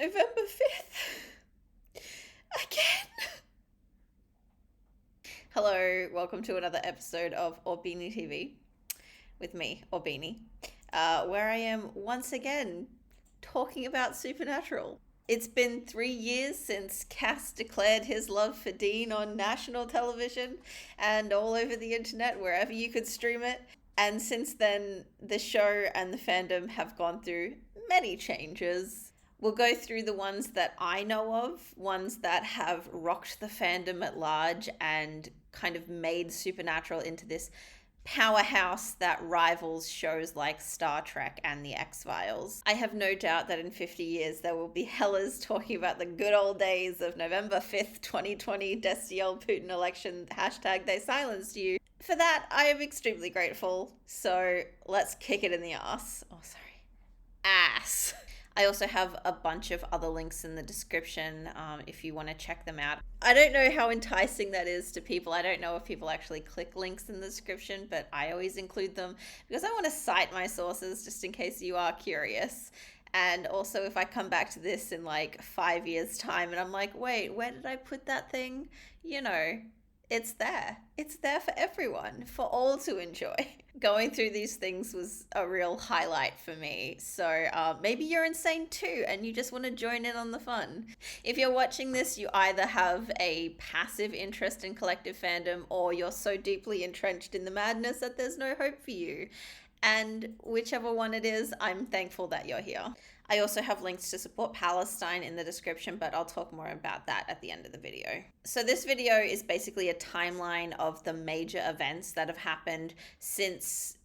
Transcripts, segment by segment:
November 5th. Again. Hello, welcome to another episode of Orbini TV with me, Orbini, where I am once again talking about Supernatural. It's been 3 years since Cass declared his love for Dean on national television and all over the internet, wherever you could stream it. And since then, the show and the fandom have gone through many changes. We'll go through the ones that I know of, ones that have rocked the fandom at large and kind of made Supernatural into this powerhouse that rivals shows like Star Trek and The X-Files. I have no doubt that in 50 years there will be hellas talking about the good old days of November 5th, 2020, destiel Putin election, hashtag they silenced you. For that, I am extremely grateful. So let's kick it in the ass. Oh, sorry. Ass. I also have a bunch of other links in the description if you want to check them out. I don't know how enticing that is to people. I don't know if people actually click links in the description, but I always include them because I want to cite my sources just in case you are curious. And also if I come back to this in like 5 years' time and I'm like, wait, where did I put that thing? You know, it's there. It's there for everyone, for all to enjoy. Going through these things was a real highlight for me. So maybe you're insane too and you just want to join in on the fun. If you're watching this, you either have a passive interest in collective fandom or you're so deeply entrenched in the madness that there's no hope for you. And whichever one it is, I'm thankful that you're here. I also have links to support Palestine in the description, but I'll talk more about that at the end of the video. So this video is basically a timeline of the major events that have happened since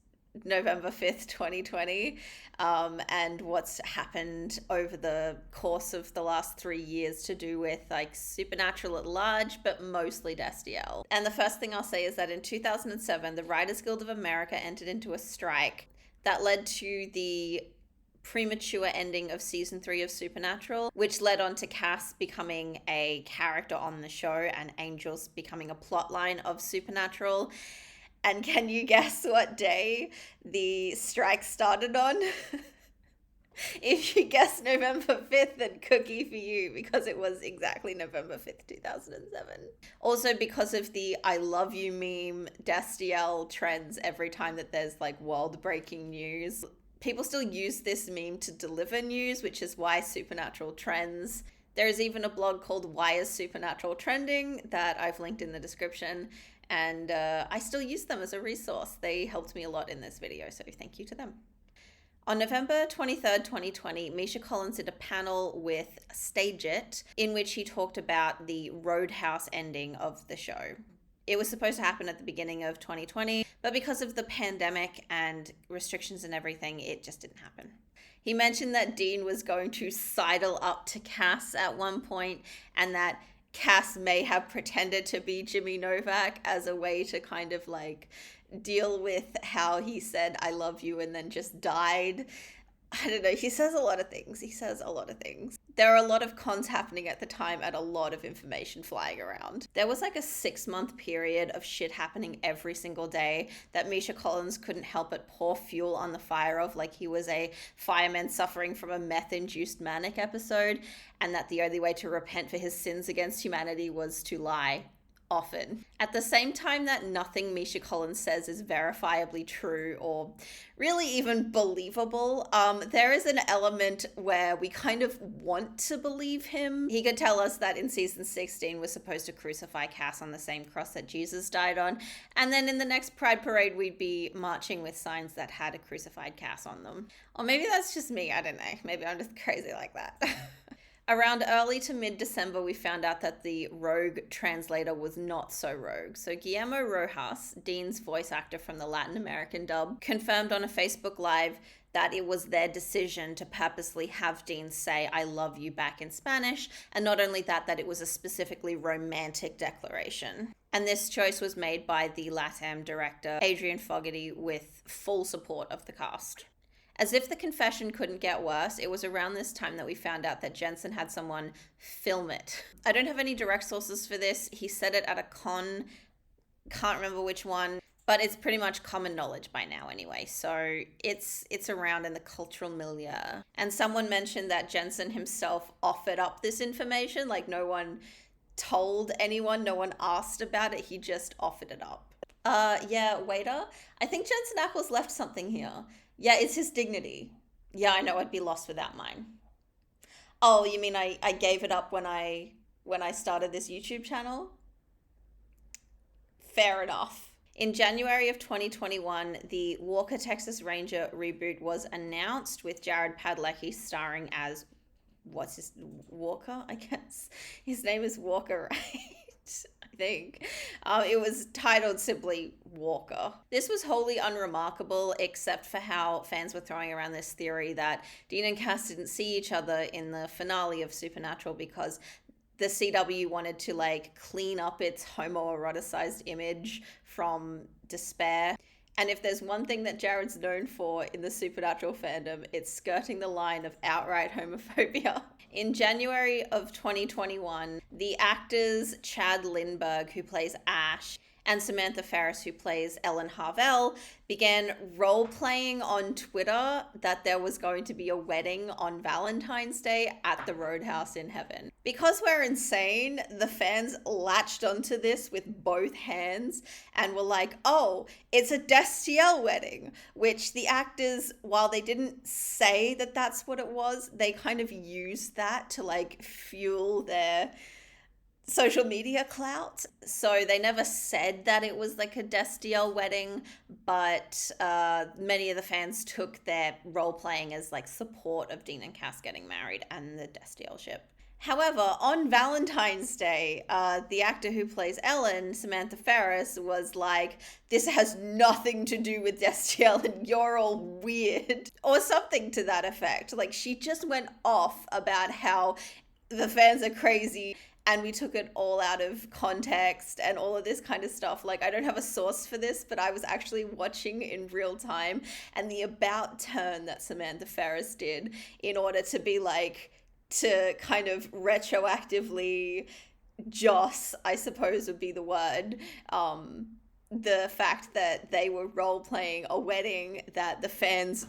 November 5th, 2020, and what's happened over the course of the last 3 years to do with like Supernatural at large, but mostly destiel. And the first thing I'll say is that in 2007, the Writers Guild of America entered into a strike that led to the premature ending of season 3 of Supernatural, which led on to Cass becoming a character on the show and Angels becoming a plotline of Supernatural. And can you guess what day the strike started on? If you guess November 5th, then cookie for you, because it was exactly November 5th, 2007. Also because of the I love you meme destiel trends every time that there's like world-breaking news. People still use this meme to deliver news, which is why Supernatural trends. There is even a blog called Why is Supernatural Trending that I've linked in the description, and I still use them as a resource. They helped me a lot in this video, so thank you to them. On November 23rd, 2020, Misha Collins did a panel with Stageit in which he talked about the roadhouse ending of the show. It was supposed to happen at the beginning of 2020, but because of the pandemic and restrictions and everything, it just didn't happen. He mentioned that Dean was going to sidle up to Cass at one point and that Cass may have pretended to be Jimmy Novak as a way to kind of like deal with how he said, I love you, and then just died. I don't know. He says a lot of things. There are a lot of cons happening at the time and a lot of information flying around. There was like a 6-month period of shit happening every single day that Misha Collins couldn't help but pour fuel on the fire of, like he was a fireman suffering from a meth-induced manic episode, and that the only way to repent for his sins against humanity was to lie. Often. At the same time that nothing Misha Collins says is verifiably true or really even believable, there is an element where we kind of want to believe him. He could tell us that in season 16 we're supposed to crucify Cass on the same cross that Jesus died on, and then in the next Pride Parade we'd be marching with signs that had a crucified Cass on them. Or maybe that's just me, I don't know. Maybe I'm just crazy like that. Around early to mid-December, we found out that the rogue translator was not so rogue. So Guillermo Rojas, Dean's voice actor from the Latin American dub, confirmed on a Facebook Live that it was their decision to purposely have Dean say, I love you back in Spanish. And not only that, that it was a specifically romantic declaration. And this choice was made by the LATAM director, Adrian Fogarty, with full support of the cast. As if the confession couldn't get worse, it was around this time that we found out that Jensen had someone film it. I don't have any direct sources for this. He said it at a con, can't remember which one. but it's pretty much common knowledge by now anyway. So it's around in the cultural milieu. And someone mentioned that Jensen himself offered up this information. Like, no one told anyone, no one asked about it. He just offered it up. Yeah, waiter. I think Jensen Ackles left something here. Yeah, it's his dignity. Yeah, I know, I'd be lost without mine. Oh, you mean I gave it up when I started this YouTube channel? Fair enough. In January of 2021, the Walker, Texas Ranger reboot was announced with Jared Padalecki starring as, what's his, Walker, I guess? His name is Walker, right? I think. It was titled simply Walker. This was wholly unremarkable, except for how fans were throwing around this theory that Dean and Cass didn't see each other in the finale of Supernatural because the CW wanted to like clean up its homoeroticized image from Despair. And if there's one thing that Jared's known for in the Supernatural fandom, it's skirting the line of outright homophobia. In January of 2021, the actors Chad Lindbergh, who plays Ash, and Samantha Ferris, who plays Ellen Harvell, began role-playing on Twitter that there was going to be a wedding on Valentine's Day at the Roadhouse in heaven. Because we're insane, the fans latched onto this with both hands and were like, oh, it's a destiel wedding, which the actors, while they didn't say that that's what it was, they kind of used that to like fuel their social media clout. So they never said that it was like a destiel wedding, but many of the fans took their role playing as like support of Dean and Cass getting married and the destiel ship. However, on Valentine's Day, the actor who plays Ellen, Samantha Ferris, was like, this has nothing to do with destiel and you're all weird, or something to that effect. Like, she just went off about how the fans are crazy and we took it all out of context and all of this kind of stuff. Like, I don't have a source for this, but I was actually watching in real time, and the about turn that Samantha Ferris did in order to be like, to kind of retroactively joss, I suppose would be the word, the fact that they were role-playing a wedding that the fans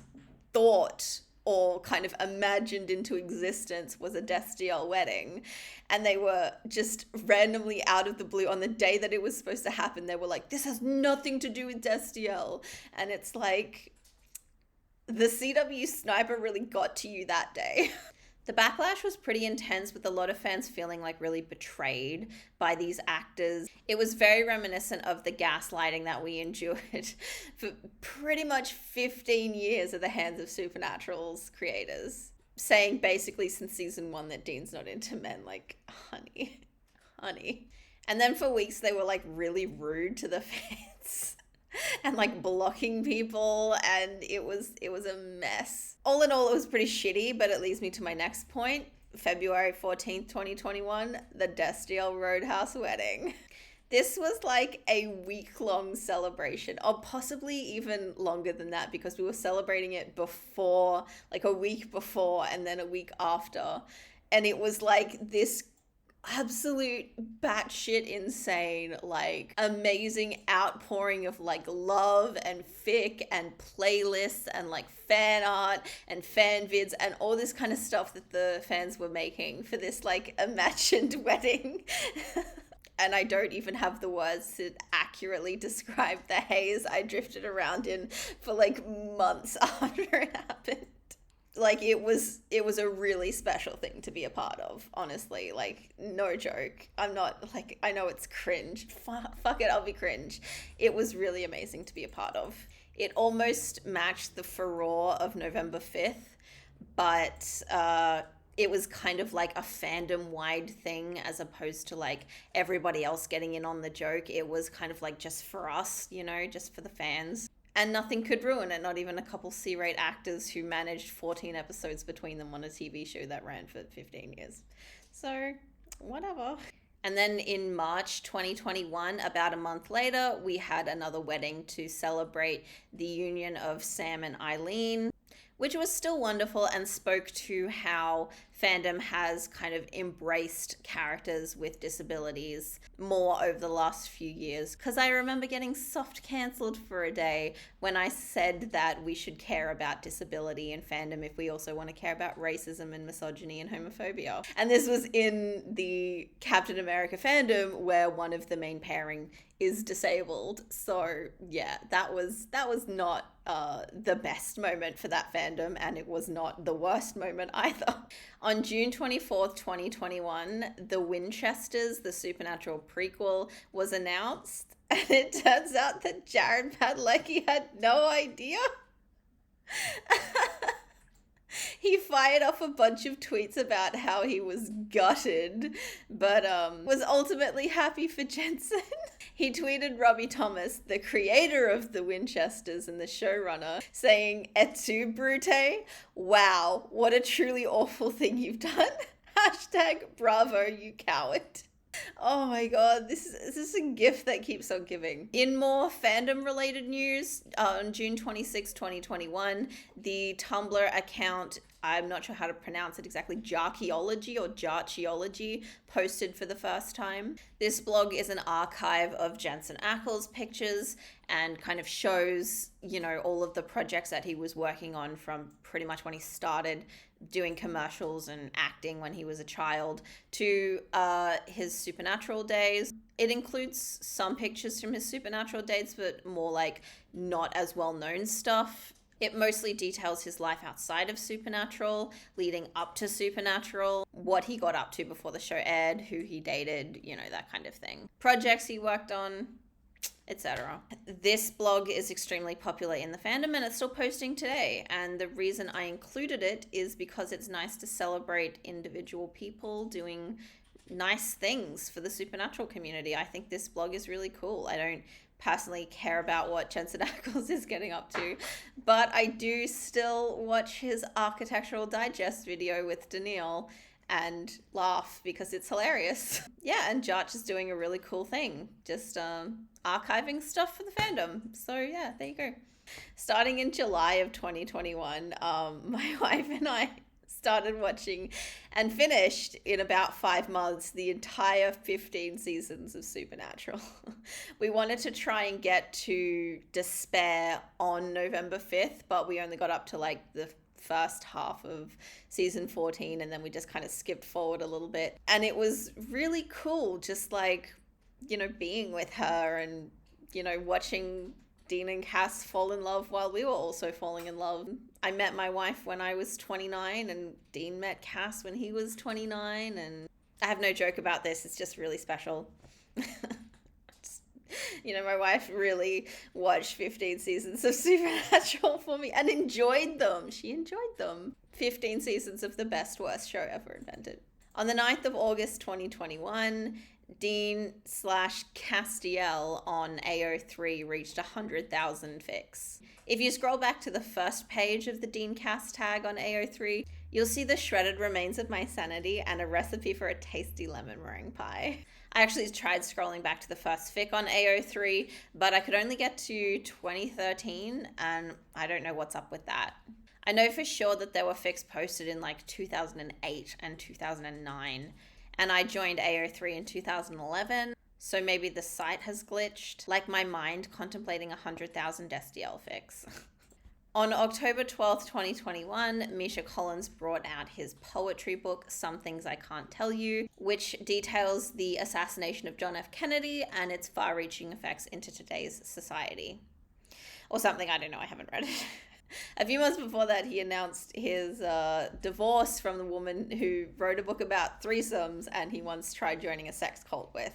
thought or kind of imagined into existence was a destiel wedding. And they were just randomly out of the blue on the day that it was supposed to happen. They were like, this has nothing to do with destiel. And it's like, the CW sniper really got to you that day. The backlash was pretty intense, with a lot of fans feeling like really betrayed by these actors. It was very reminiscent of the gaslighting that we endured for pretty much 15 years at the hands of Supernatural's creators, saying basically since season 1 that Dean's not into men. Like, honey. And then for weeks they were like really rude to the fans and like blocking people, and it was a mess. All in all, it was pretty shitty, but it leads me to my next point. February 14th, 2021, the Destiel Roadhouse wedding. This was like a week-long celebration, or possibly even longer than that, because we were celebrating it before, like a week before and then a week after. And it was like this absolute batshit insane, like amazing outpouring of like love and fic and playlists and like fan art and fan vids and all this kind of stuff that the fans were making for this like imagined wedding. And I don't even have the words to accurately describe the haze I drifted around in for like months after it happened. Like, it was a really special thing to be a part of, honestly. Like, no joke. I'm not, like, I know it's cringe. Fuck it, I'll be cringe. It was really amazing to be a part of. It almost matched the furore of November 5th, but it was kind of like a fandom-wide thing as opposed to, like, everybody else getting in on the joke. It was kind of like just for us, you know, just for the fans. And nothing could ruin it, not even a couple C-rate actors who managed 14 episodes between them on a TV show that ran for 15 years. So, whatever. And then in March 2021, about a month later, we had another wedding to celebrate the union of Sam and Eileen, which was still wonderful and spoke to how fandom has kind of embraced characters with disabilities more over the last few years. Because I remember getting soft cancelled for a day when I said that we should care about disability in fandom if we also want to care about racism and misogyny and homophobia. And this was in the Captain America fandom where one of the main pairing is disabled. So yeah, that was not the best moment for that fandom, and it was not the worst moment either. On June 24th, 2021, The Winchesters, the Supernatural prequel, was announced, and it turns out that Jared Padalecki had no idea. He fired off a bunch of tweets about how he was gutted, but was ultimately happy for Jensen. He tweeted Robbie Thomas, the creator of The Winchesters and the showrunner, saying, "Et tu, Brute? Wow, what a truly awful thing you've done. Hashtag bravo, you coward." Oh my god, this is a gift that keeps on giving. In more fandom-related news, on June 26, 2021, the Tumblr account, I'm not sure how to pronounce it exactly, jarchaeology, posted for the first time. This blog is an archive of Jensen Ackles' pictures and kind of shows, all of the projects that he was working on from pretty much when he started doing commercials and acting when he was a child to his Supernatural days. It includes some pictures from his Supernatural days, but more like not as well-known stuff. It mostly details his life outside of Supernatural, leading up to Supernatural, what he got up to before the show aired, who he dated, that kind of thing. Projects he worked on, etc. This blog is extremely popular in the fandom and it's still posting today. And the reason I included it is because it's nice to celebrate individual people doing nice things for the Supernatural community. I think this blog is really cool. I don't personally care about what Jensen Ackles is getting up to, but I do still watch his Architectural Digest video with Daniil and laugh because it's hilarious. Yeah, and Jarch is doing a really cool thing, just archiving stuff for the fandom. So yeah, there you go. Starting in July of 2021, my wife and I started watching and finished in about 5 months the entire 15 seasons of Supernatural. We wanted to try and get to Despair on November 5th, but we only got up to like the first half of season 14 and then we just kind of skipped forward a little bit. And it was really cool just like, being with her and, watching Dean and Cass fall in love while we were also falling in love. I met my wife when I was 29 and Dean met Cass when he was 29, and I have no joke about this, it's just really special. My wife really watched 15 seasons of Supernatural for me and enjoyed them. She enjoyed them. 15 seasons of the best worst show ever invented. On the 9th of August 2021, Dean/Castiel on AO3 reached 100,000 fics. If you scroll back to the first page of the Dean Cast tag on AO3, you'll see the shredded remains of my sanity and a recipe for a tasty lemon meringue pie. I actually tried scrolling back to the first fic on AO3, but I could only get to 2013, and I don't know what's up with that. I know for sure that there were fics posted in like 2008 and 2009, and I joined AO3 in 2011, so maybe the site has glitched, like my mind contemplating 100,000 destiel fics. On October 12th, 2021, Misha Collins brought out his poetry book, Some Things I Can't Tell You, which details the assassination of John F. Kennedy and its far-reaching effects into today's society. Or something, I don't know, I haven't read it. A few months before that, he announced his divorce from the woman who wrote a book about threesomes and he once tried joining a sex cult with.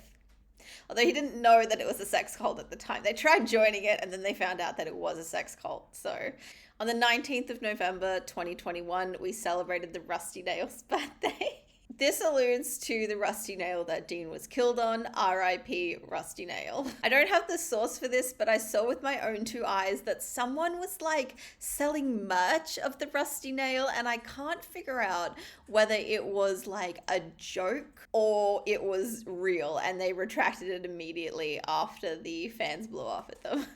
Although he didn't know that it was a sex cult at the time. They tried joining it and then they found out that it was a sex cult. So on the 19th of November 2021, we celebrated the Rusty Nail's birthday. This alludes to the Rusty Nail that Dean was killed on, R.I.P. Rusty Nail. I don't have the source for this, but I saw with my own two eyes that someone was like selling merch of the Rusty Nail, and I can't figure out whether it was like a joke or it was real, and they retracted it immediately after the fans blew off at them.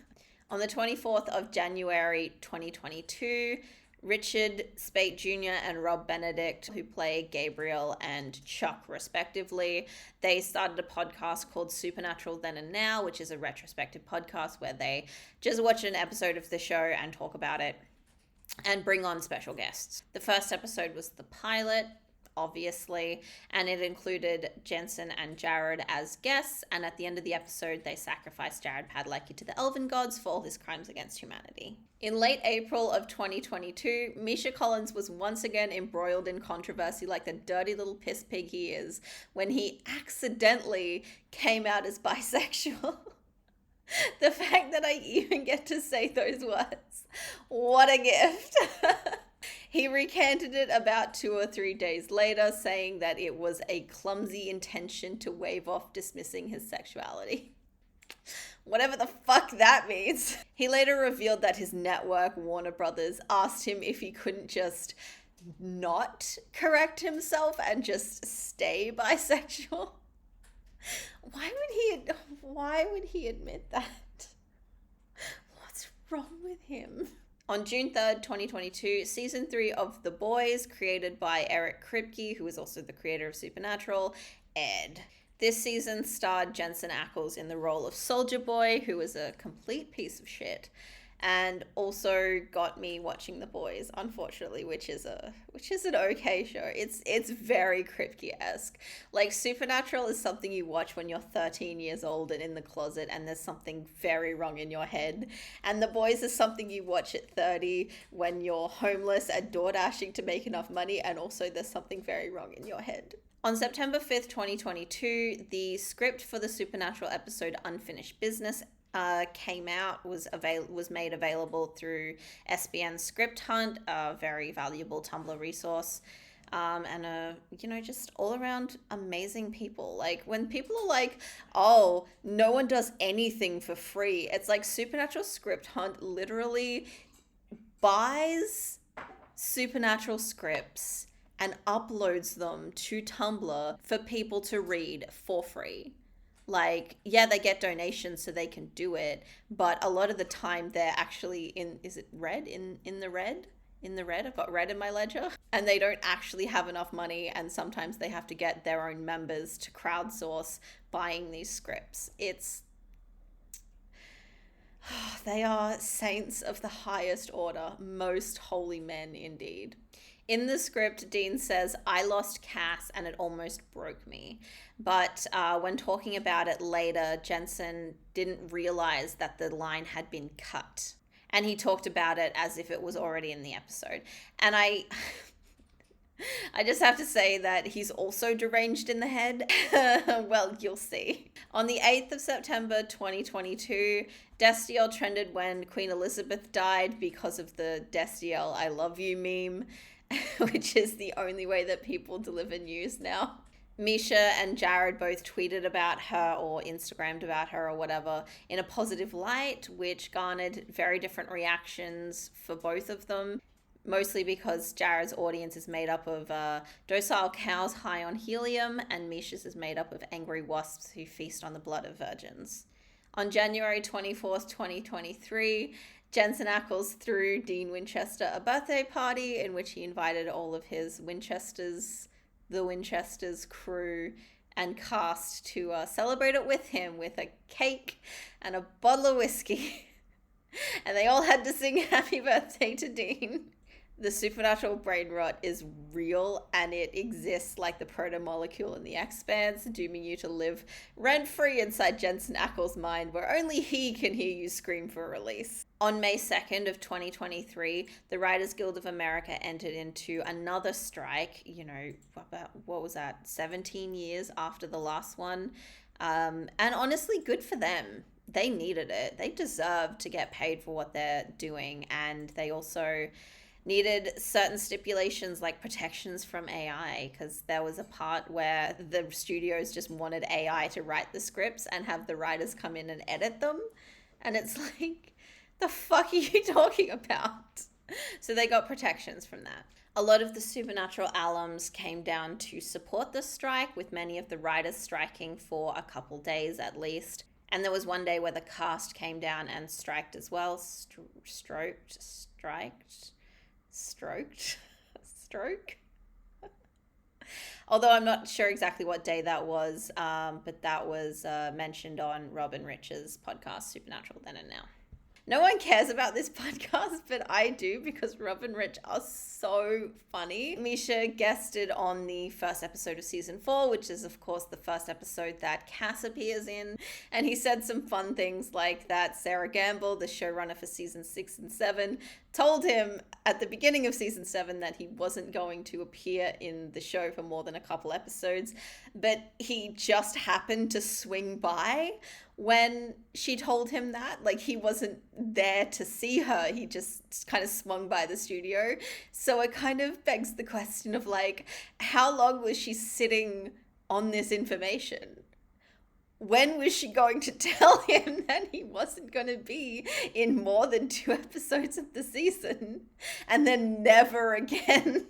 On the 24th of January 2022, Richard Speight Jr. and Rob Benedict, who play Gabriel and Chuck respectively. They started a podcast called Supernatural Then and Now, which is a retrospective podcast where they just watch an episode of the show and talk about it and bring on special guests. The first episode was the pilot, obviously, and it included Jensen and Jared as guests, and at the end of the episode they sacrificed Jared Padalecki to the elven gods for all his crimes against humanity. In late April of 2022, Misha Collins was once again embroiled in controversy like the dirty little piss pig he is when he accidentally came out as bisexual. The fact that I even get to say those words, what a gift. He recanted it about 2 or 3 days later, saying that it was a clumsy intention to wave off dismissing his sexuality. Whatever the fuck that means. He later revealed that his network, Warner Brothers, asked him if he couldn't just not correct himself and just stay bisexual. Why would he admit that? What's wrong with him? On June 3rd, 2022, Season 3 of The Boys, created by Eric Kripke, who is also the creator of Supernatural, aired. This season starred Jensen Ackles in the role of Soldier Boy, who was a complete piece of shit, and also got me watching The Boys, unfortunately, which is an okay show. It's very Kripke-esque. Like, Supernatural is something you watch when you're 13 years old and in the closet and there's something very wrong in your head. And The Boys is something you watch at 30 when you're homeless and door dashing to make enough money, and also there's something very wrong in your head. On September 5th, 2022, the script for the Supernatural episode Unfinished Business came out, was made available through SBN Script Hunt, a very valuable Tumblr resource, and just all around amazing people. Like, when people are like, oh, no one does anything for free, it's like Supernatural Script Hunt literally buys Supernatural scripts and uploads them to Tumblr for people to read for free. Like, yeah, they get donations so they can do it, but a lot of the time they're actually in the red? I've got red in my ledger. And they don't actually have enough money, and sometimes they have to get their own members to crowdsource buying these scripts. They are saints of the highest order, most holy men indeed. In the script, Dean says, I lost Cass and it almost broke me. But when talking about it later, Jensen didn't realize that the line had been cut. And he talked about it as if it was already in the episode. And I just have to say that he's also deranged in the head. Well, you'll see. On the 8th of September 2022, Destiel trended when Queen Elizabeth died because of the Destiel I love you meme, which is the only way that people deliver news now. Misha and Jared both tweeted about her or Instagrammed about her or whatever in a positive light, which garnered very different reactions for both of them. Mostly because Jared's audience is made up of docile cows high on helium, and Misha's is made up of angry wasps who feast on the blood of virgins. On January 24th, 2023, Jensen Ackles threw Dean Winchester a birthday party in which he invited all of his the Winchesters crew and cast to celebrate it with him with a cake and a bottle of whiskey. And they all had to sing happy birthday to Dean. The supernatural brain rot is real, and it exists like the proto-molecule in the expanse, dooming you to live rent-free inside Jensen Ackles' mind, where only he can hear you scream for release. On May 2nd of 2023, the Writers Guild of America entered into another strike, what was that, 17 years after the last one. And honestly, good for them. They needed it. They deserve to get paid for what they're doing, and they also needed certain stipulations like protections from AI, because there was a part where the studios just wanted AI to write the scripts and have the writers come in and edit them. And it's like, the fuck are you talking about? So they got protections from that. A lot of the Supernatural alums came down to support the strike, with many of the writers striking for a couple days at least. And there was one day where the cast came down and striked as well. Striked? stroked. Stroke? Although I'm not sure exactly what day that was, but that was mentioned on Rob and Rich's podcast, Supernatural Then and Now. No one cares about this podcast, but I do because Rob and Rich are so funny. Misha guested on the first episode of season 4, which is, of course, the first episode that Cass appears in. And he said some fun things like that Sarah Gamble, the showrunner for season 6 and 7, told him at the beginning of season 7 that he wasn't going to appear in the show for more than a couple episodes, but he just happened to swing by when she told him that. Like, he wasn't there to see her, he just kind of swung by the studio. So it kind of begs the question of, like, how long was she sitting on this information? When was she going to tell him that he wasn't going to be in more than 2 episodes of the season and then never again?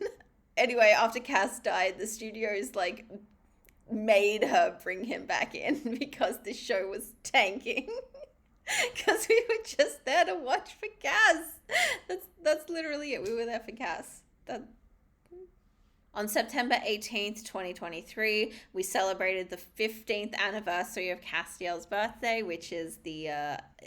Anyway, after Cass died, the studios like made her bring him back in because the show was tanking. Because we were just there to watch for Cass. That's literally it. We were there for Cass. On September 18th, 2023, we celebrated the 15th anniversary of Castiel's birthday, which is the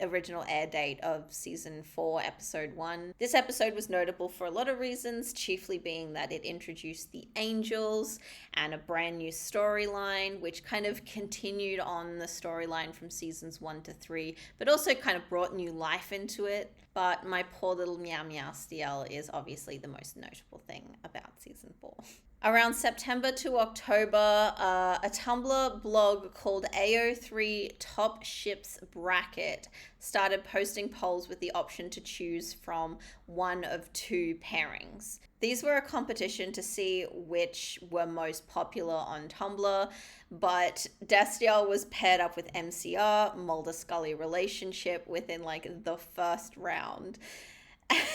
original air date of season 4, episode 1. This episode was notable for a lot of reasons, chiefly being that it introduced the angels and a brand new storyline, which kind of continued on the storyline from seasons 1 to 3, but also kind of brought new life into it. But my poor little meow meow steel is obviously the most notable thing about season 4. Around September to October, a Tumblr blog called AO3 Top Ships Bracket started posting polls with the option to choose from one of 2 pairings. These were a competition to see which were most popular on Tumblr, but Destiel was paired up with MCR, Mulder Scully relationship, within like the first round,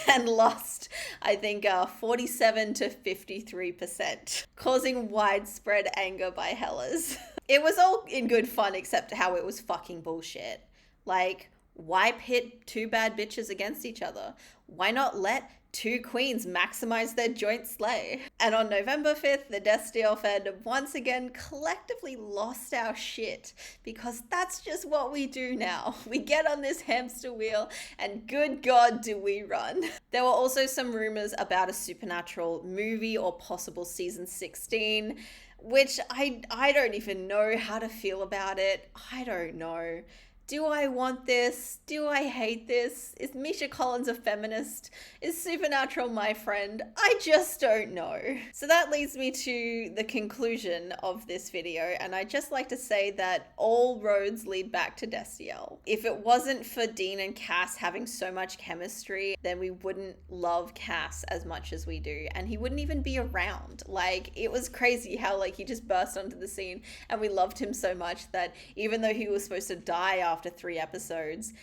and lost, I think, 47 to 53%, causing widespread anger by Hellas. It was all in good fun, except how it was fucking bullshit. Like, why pit 2 bad bitches against each other? Why not let 2 queens maximize their joint slay? And on November 5th, the Destiel fandom once again collectively lost our shit, because that's just what we do now. We get on this hamster wheel and good God do we run. There were also some rumors about a Supernatural movie or possible season 16, which I don't even know how to feel about it. I don't know. Do I want this? Do I hate this? Is Misha Collins a feminist? Is Supernatural my friend? I just don't know. So that leads me to the conclusion of this video, and I'd just like to say that all roads lead back to Destiel. If it wasn't for Dean and Cass having so much chemistry, then we wouldn't love Cass as much as we do, and he wouldn't even be around. Like, it was crazy how like he just burst onto the scene, and we loved him so much that even though he was supposed to die after 3 episodes,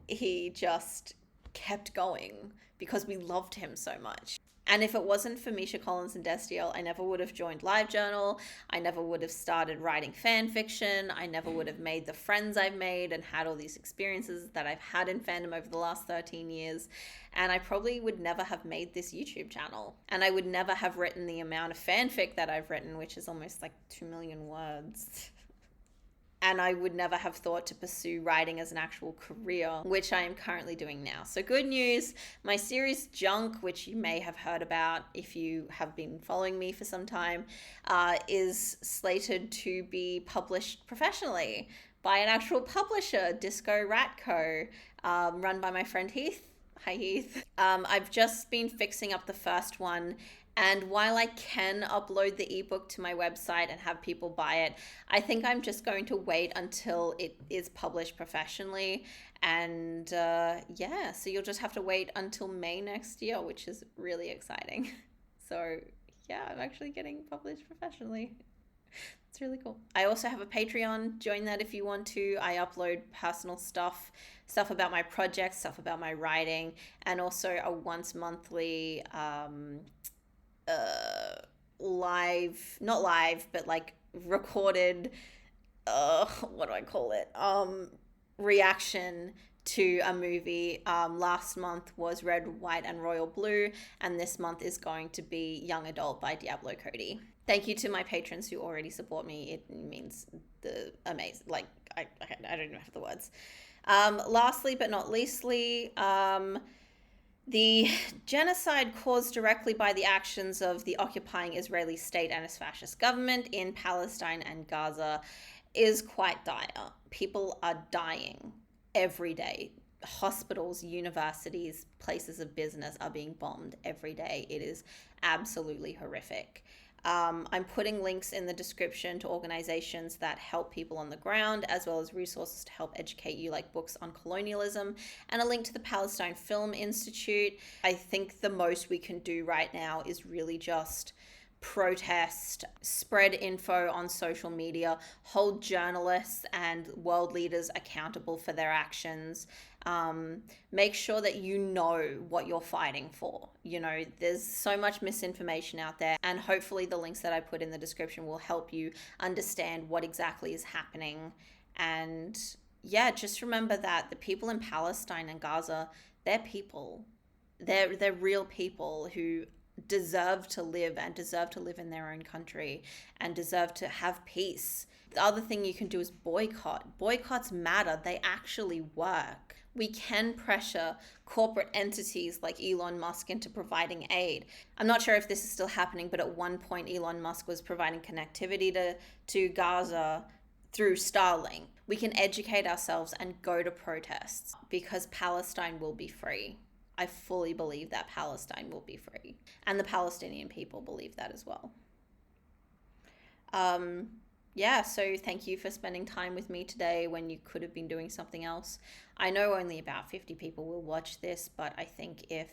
he just kept going because we loved him so much. And if it wasn't for Misha Collins and Destiel, I never would have joined LiveJournal. I never would have started writing fan fiction. I never would have made the friends I've made and had all these experiences that I've had in fandom over the last 13 years. And I probably would never have made this YouTube channel. And I would never have written the amount of fanfic that I've written, which is almost like 2 million words. And I would never have thought to pursue writing as an actual career, which I am currently doing now. So good news, my series Junk, which you may have heard about if you have been following me for some time, is slated to be published professionally by an actual publisher, Disco Rat Co., run by my friend Heath. Hi, Heath. I've just been fixing up the first one, and while I can upload the ebook to my website and have people buy it, I think I'm just going to wait until it is published professionally. And so you'll just have to wait until May next year, which is really exciting. So yeah, I'm actually getting published professionally. It's really cool. I also have a Patreon. Join that if you want to. I upload personal stuff about my projects, stuff about my writing, and also a once monthly not live, but like recorded, what do I call it? Reaction to a movie. Last month was Red, White, and Royal Blue, and this month is going to be Young Adult by Diablo Cody. Thank you to my patrons who already support me. It means the amazing. Like, I don't even have the words. Lastly, but not leastly, the genocide caused directly by the actions of the occupying Israeli state and its fascist government in Palestine and Gaza is quite dire. People are dying every day. Hospitals, universities, places of business are being bombed every day. It is absolutely horrific. I'm putting links in the description to organizations that help people on the ground, as well as resources to help educate you, like books on colonialism, and a link to the Palestine Film Institute. I think the most we can do right now is really just protest, spread info on social media, hold journalists and world leaders accountable for their actions. Make sure that you know what you're fighting for. You know, there's so much misinformation out there, and hopefully the links that I put in the description will help you understand what exactly is happening. And yeah, just remember that the people in Palestine and Gaza, they're people. They're real people who deserve to live and deserve to live in their own country and deserve to have peace. The other thing you can do is boycott. Boycotts matter. They actually work. We can pressure corporate entities like Elon Musk into providing aid. I'm not sure if this is still happening, but at one point Elon Musk was providing connectivity to Gaza through Starlink. We can educate ourselves and go to protests because Palestine will be free. I fully believe that Palestine will be free. And the Palestinian people believe that as well. Yeah, so thank you for spending time with me today when you could have been doing something else. I know only about 50 people will watch this, but I think if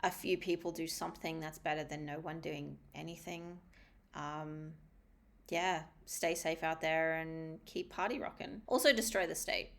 a few people do something, that's better than no one doing anything. Yeah, stay safe out there and keep party rocking. Also, destroy the state.